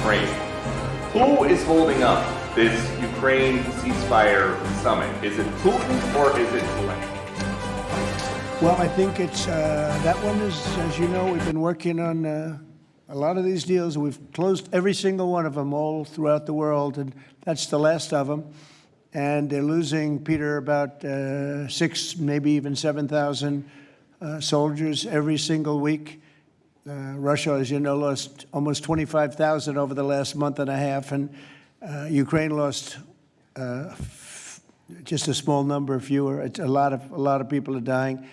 Ukraine. Who is holding up this Ukraine ceasefire summit? Is it Putin or is it Zelensky? Well, I think it's that one is, as you know, we've been working on a lot of these deals. We've closed every single one of them all throughout the world, and that's the last of them. And they're losing, Peter, about 6,000, maybe even 7,000 soldiers every single week. Russia, as you know, lost almost 25,000 over the last month and a half, and Ukraine lost just a small number, fewer. It's a lot of people are dying,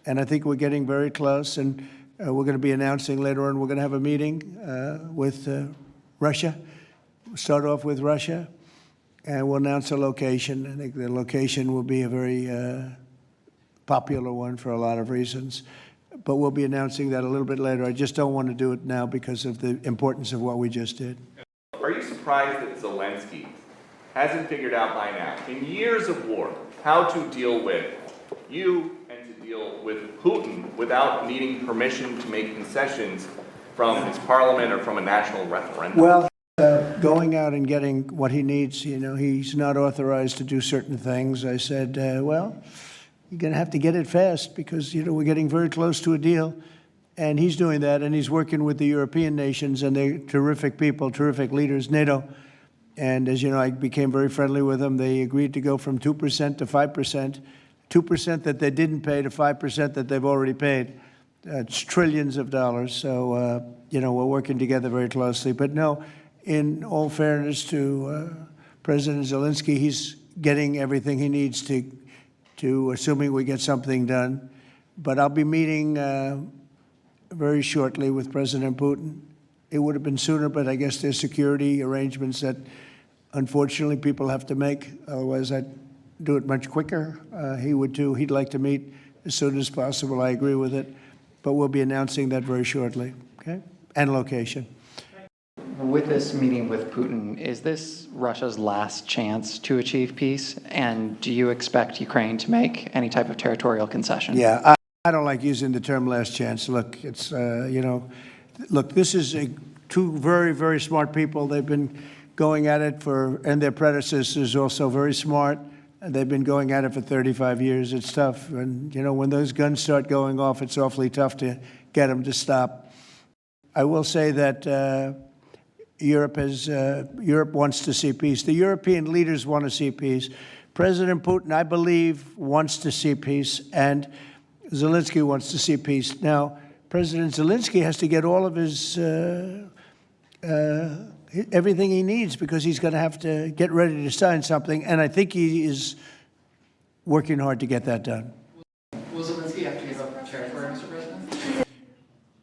and I think we're getting very close. And we're going to be announcing later on. We're going to have a meeting with Russia. We'll start off with Russia, and we'll announce a location. I think the location will be a very popular one for a lot of reasons. But we'll be announcing that a little bit later. I just don't want to do it now because of the importance of what we just did. Are you surprised that Zelensky hasn't figured out by now, in years of war, how to deal with you and to deal with Putin without needing permission to make concessions from his parliament or from a national referendum? Well, going out and getting what he needs, you know, he's not authorized to do certain things. I said, well, you're going to have to get it fast because, you know, we're getting very close to a deal. And he's doing that, and he's working with the European nations, and they're terrific people, terrific leaders, NATO. And as you know, I became very friendly with them. They agreed to go from 2% to 5%, 2% that they didn't pay to 5% that they've already paid. It's trillions of dollars. So, you know, we're working together very closely. But no, in all fairness to President Zelensky, he's getting everything he needs to assuming we get something done. But I'll be meeting very shortly with President Putin. It would have been sooner, but I guess there's security arrangements that unfortunately people have to make. Otherwise, I'd do it much quicker. He would too. He'd like to meet as soon as possible. I agree with it. But we'll be announcing that very shortly, okay? And location. With this meeting with Putin, is this Russia's last chance to achieve peace? And do you expect Ukraine to make any type of territorial concession? Yeah, I don't like using the term last chance. Look, it's, you know, look, this is two very, very smart people. They've been going at it and their predecessors also very smart. And they've been going at it for 35 years. It's tough. And, you know, when those guns start going off, it's awfully tough to get them to stop. I will say that Europe wants to see peace. The European leaders want to see peace. President Putin, I believe, wants to see peace, and Zelensky wants to see peace. Now, President Zelensky has to get all of his everything he needs because he's going to have to get ready to sign something, and I think he is working hard to get that done. Will Zelensky have to give up territory, Mr. President?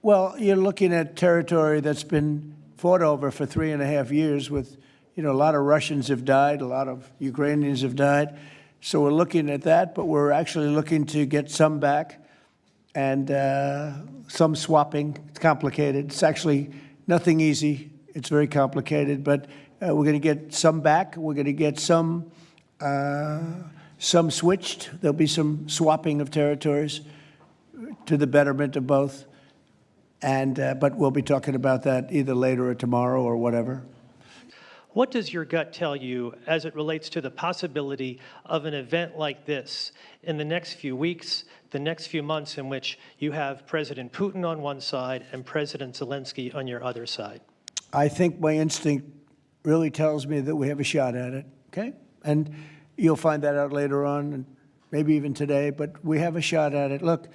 Well, you're looking at territory that's been fought over for 3.5 years with, you know, a lot of Russians have died, a lot of Ukrainians have died. So we're looking at that, but we're actually looking to get some back and some swapping. It's complicated. It's actually nothing easy. It's very complicated, but we're going to get some back. We're going to get some switched. There'll be some swapping of territories to the betterment of both. And but we'll be talking about that either later or tomorrow or whatever. What does your gut tell you as it relates to the possibility of an event like this in the next few weeks, the next few months, in which you have President Putin on one side and President Zelensky on your other side? I think my instinct really tells me that we have a shot at it, okay? And you'll find that out later on, and maybe even today, but we have a shot at it. Look,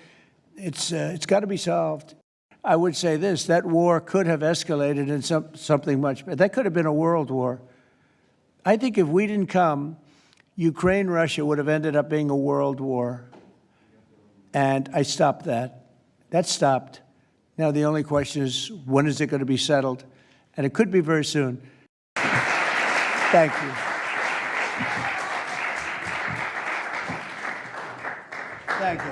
it's got to be solved. I would say this, that war could have escalated in something much better. That could have been a world war. I think if we didn't come, Ukraine-Russia would have ended up being a world war. And I stopped that. That stopped. Now the only question is, when is it going to be settled? And it could be very soon. Thank you. Thank you.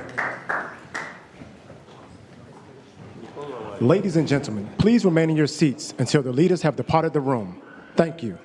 Ladies and gentlemen, please remain in your seats until the leaders have departed the room. Thank you.